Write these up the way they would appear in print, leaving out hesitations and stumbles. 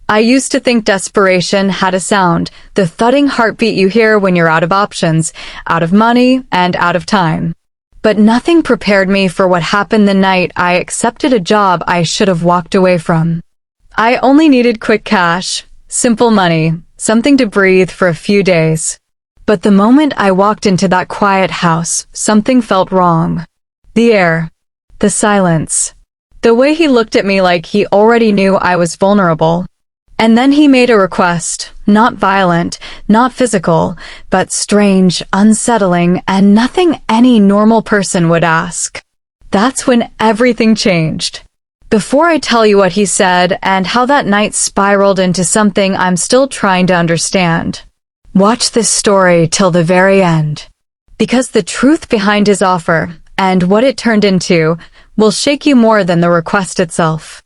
I used to think desperation had a sound, the thudding heartbeat you hear when you're out of options, out of money, and out of time. But nothing prepared me for what happened the night I accepted a job I should have walked away from. I only needed quick cash, simple money, something to breathe for a few days. But the moment I walked into that quiet house, something felt wrong. The air, the silence, the way he looked at me like he already knew I was vulnerable. And then he made a request, not violent, not physical, but strange, unsettling, and nothing any normal person would ask. That's when everything changed. Before I tell you what he said and how that night spiraled into something I'm still trying to understand, watch this story till the very end. Because the truth behind his offer, and what it turned into, will shake you more than the request itself.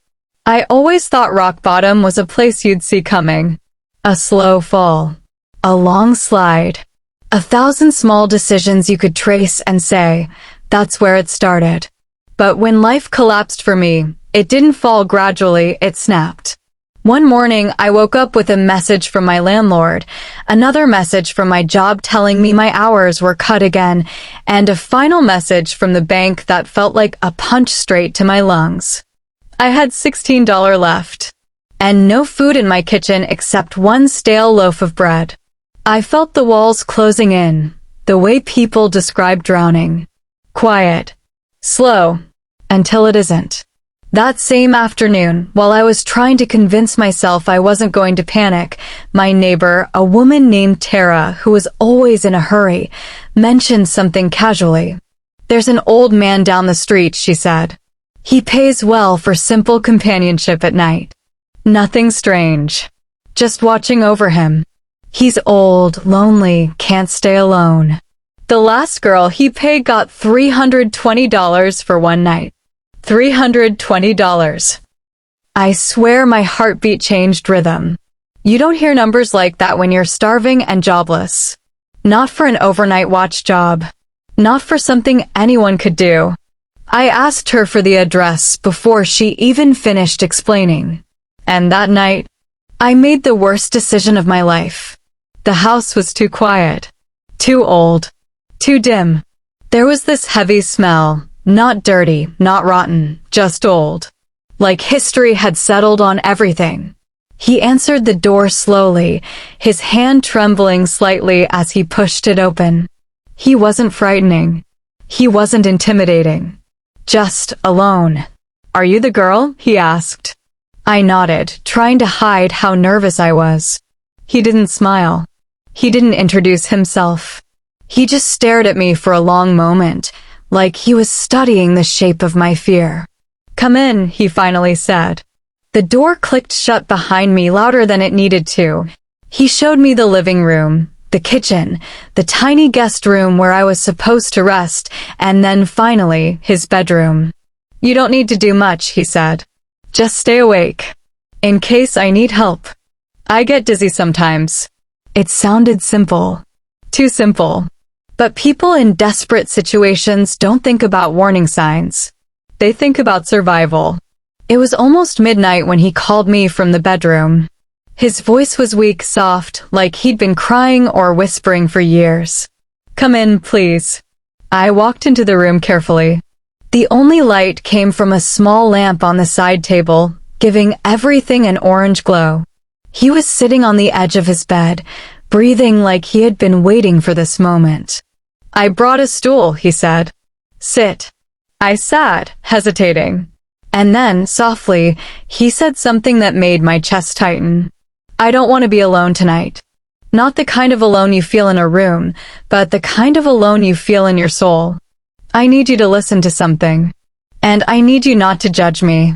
I always thought rock bottom was a place you'd see coming. A slow fall. A long slide. 1,000 small decisions you could trace and say, that's where it started. But when life collapsed for me, it didn't fall gradually, it snapped. One morning, I woke up with a message from my landlord, another message from my job telling me my hours were cut again, and a final message from the bank that felt like a punch straight to my lungs. I had $16 left, and no food in my kitchen except one stale loaf of bread. I felt the walls closing in, the way people describe drowning. Quiet. Slow. Until it isn't. That same afternoon, while I was trying to convince myself I wasn't going to panic, my neighbor, a woman named Tara, who was always in a hurry, mentioned something casually. There's an old man down the street, she said. He pays well for simple companionship at night. Nothing strange. Just watching over him. He's old, lonely, can't stay alone. The last girl he paid got $320 for one night. $320. I swear my heartbeat changed rhythm. You don't hear numbers like that when you're starving and jobless. Not for an overnight watch job. Not for something anyone could do. I asked her for the address before she even finished explaining. And that night, I made the worst decision of my life. The house was too quiet. Too old. Too dim. There was this heavy smell. Not dirty, not rotten, just old. Like history had settled on everything. He answered the door slowly, his hand trembling slightly as he pushed it open. He wasn't frightening. He wasn't intimidating. Just alone. Are you the girl? He asked. I nodded, trying to hide how nervous I was. He didn't smile. He didn't introduce himself. He just stared at me for a long moment, like he was studying the shape of my fear. Come in, he finally said. The door clicked shut behind me louder than it needed to. He showed me the living room, the kitchen, the tiny guest room where I was supposed to rest, and then finally, his bedroom. You don't need to do much, he said. Just stay awake. In case I need help. I get dizzy sometimes. It sounded simple. Too simple. But people in desperate situations don't think about warning signs. They think about survival. It was almost midnight when he called me from the bedroom. His voice was weak, soft, like he'd been crying or whispering for years. Come in, please. I walked into the room carefully. The only light came from a small lamp on the side table, giving everything an orange glow. He was sitting on the edge of his bed, breathing like he had been waiting for this moment. I brought a stool, he said. Sit. I sat, hesitating. And then, softly, he said something that made my chest tighten. I don't want to be alone tonight. Not the kind of alone you feel in a room, but the kind of alone you feel in your soul. I need you to listen to something. And I need you not to judge me.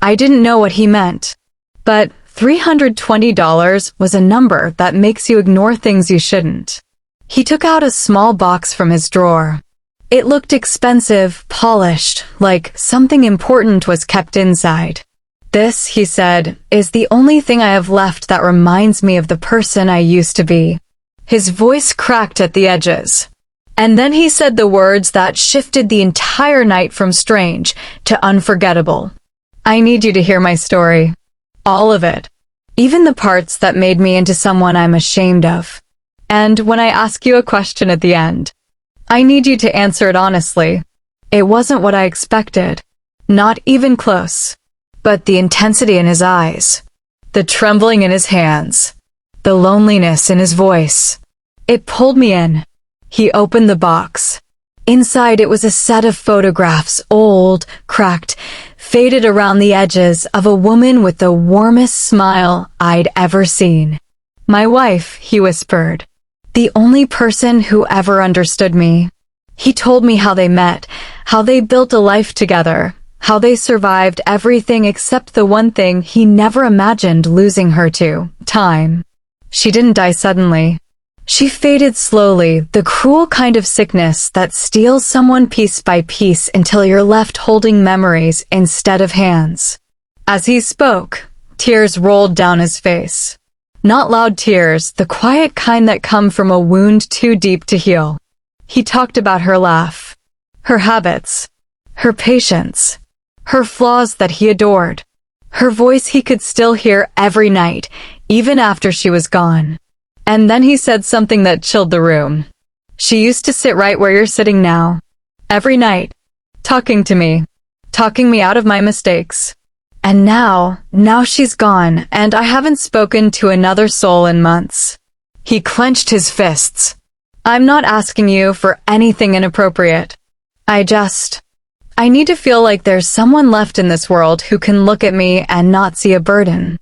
I didn't know what he meant. But $320 was a number that makes you ignore things you shouldn't. He took out a small box from his drawer. It looked expensive, polished, like something important was kept inside. This, he said, is the only thing I have left that reminds me of the person I used to be. His voice cracked at the edges. And then he said the words that shifted the entire night from strange to unforgettable. I need you to hear my story. All of it. even the parts that made me into someone I'm ashamed of. And when I ask you a question at the end, I need you to answer it honestly. It wasn't what I expected. Not even close. But the intensity in his eyes, the trembling in his hands, the loneliness in his voice, it pulled me in. He opened the box. Inside it was a set of photographs, old, cracked, faded around the edges, of a woman with the warmest smile I'd ever seen. My wife, he whispered. The only person who ever understood me. He told me how they met, how they built a life together, how they survived everything except the one thing he never imagined losing her to, time. She didn't die suddenly. She faded slowly, the cruel kind of sickness that steals someone piece by piece until you're left holding memories instead of hands. As he spoke, tears rolled down his face. Not loud tears, the quiet kind that come from a wound too deep to heal. He talked about her laugh, her habits, her patience, her flaws that he adored, her voice he could still hear every night, even after she was gone. And then he said something that chilled the room. She used to sit right where you're sitting now, every night, talking to me, talking me out of my mistakes. And now she's gone, and I haven't spoken to another soul in months. He clenched his fists. I'm not asking you for anything inappropriate. I need to feel like there's someone left in this world who can look at me and not see a burden.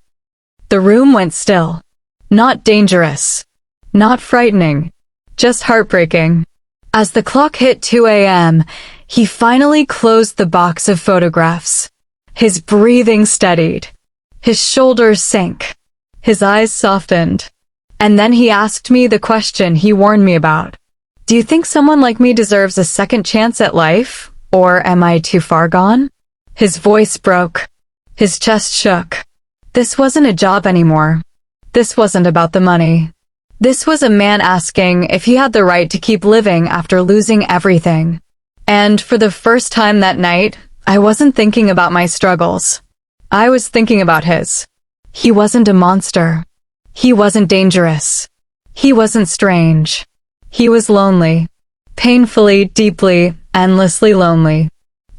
The room went still. Not dangerous. Not frightening. Just heartbreaking. As the clock hit 2 a.m., he finally closed the box of photographs. His breathing steadied. His shoulders sank. His eyes softened. And then he asked me the question he warned me about. Do you think someone like me deserves a second chance at life? Or am I too far gone? His voice broke. His chest shook. This wasn't a job anymore. This wasn't about the money. This was a man asking if he had the right to keep living after losing everything. And for the first time that night, I wasn't thinking about my struggles. I was thinking about his. He wasn't a monster. He wasn't dangerous. He wasn't strange. He was lonely. Painfully, deeply, endlessly lonely.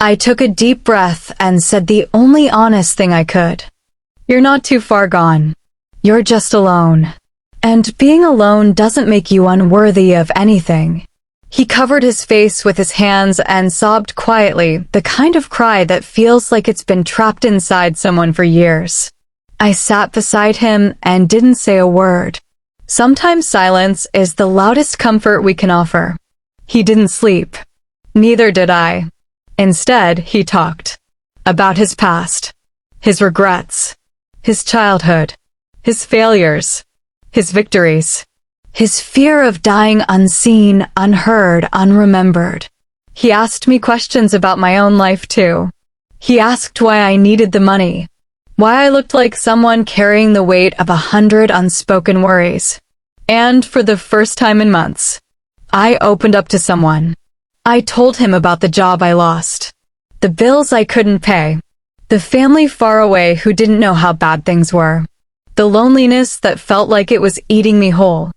I took a deep breath and said the only honest thing I could. You're not too far gone. You're just alone. And being alone doesn't make you unworthy of anything. He covered his face with his hands and sobbed quietly, the kind of cry that feels like it's been trapped inside someone for years. I sat beside him and didn't say a word. Sometimes silence is the loudest comfort we can offer. He didn't sleep. Neither did I. Instead, he talked. About his past. His regrets. His childhood. His failures. His victories. His fear of dying unseen, unheard, unremembered. He asked me questions about my own life too. He asked why I needed the money. Why I looked like someone carrying the weight of 100 unspoken worries. And for the first time in months, I opened up to someone. I told him about the job I lost. The bills I couldn't pay. The family far away who didn't know how bad things were. The loneliness that felt like it was eating me whole.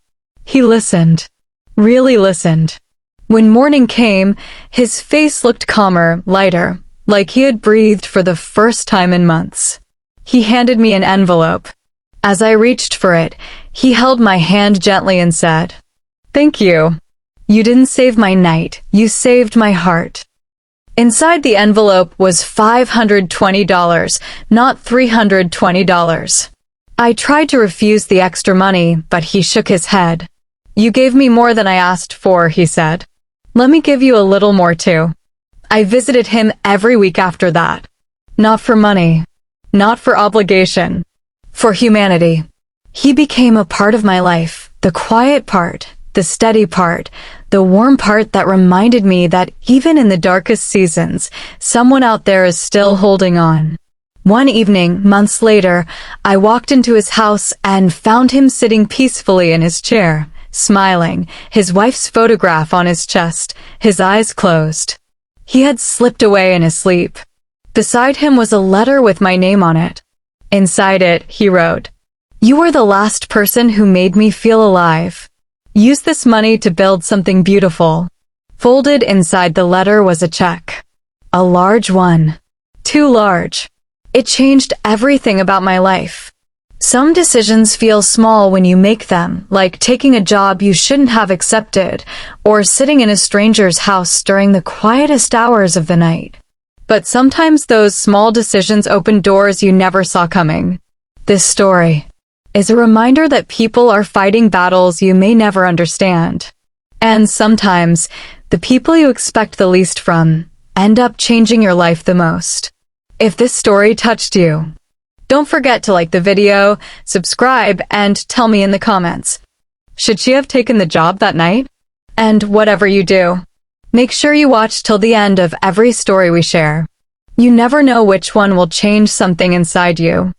He listened. Really listened. When morning came, his face looked calmer, lighter, like he had breathed for the first time in months. He handed me an envelope. As I reached for it, he held my hand gently and said, "Thank you. You didn't save my night, you saved my heart." Inside the envelope was $520, not $320. I tried to refuse the extra money, but he shook his head. "You gave me more than I asked for," he said. "Let me give you a little more too." I visited him every week after that. Not for money. Not for obligation. For humanity. He became a part of my life, the quiet part, the steady part, the warm part that reminded me that even in the darkest seasons, someone out there is still holding on. One evening, months later, I walked into his house and found him sitting peacefully in his chair, smiling, his wife's photograph on his chest, his eyes closed. He had slipped away in his sleep. Beside him was a letter with my name on it. Inside it, he wrote, You were the last person who made me feel alive. Use this money to build something beautiful." Folded inside the letter was a check. A large one. Too large. It changed everything about my life. Some decisions feel small when you make them, like taking a job you shouldn't have accepted, or sitting in a stranger's house during the quietest hours of the night. But sometimes those small decisions open doors you never saw coming. This story is a reminder that people are fighting battles you may never understand. And sometimes, the people you expect the least from end up changing your life the most. If this story touched you, don't forget to like the video, subscribe, and tell me in the comments. Should she have taken the job that night? And whatever you do, make sure you watch till the end of every story we share. You never know which one will change something inside you.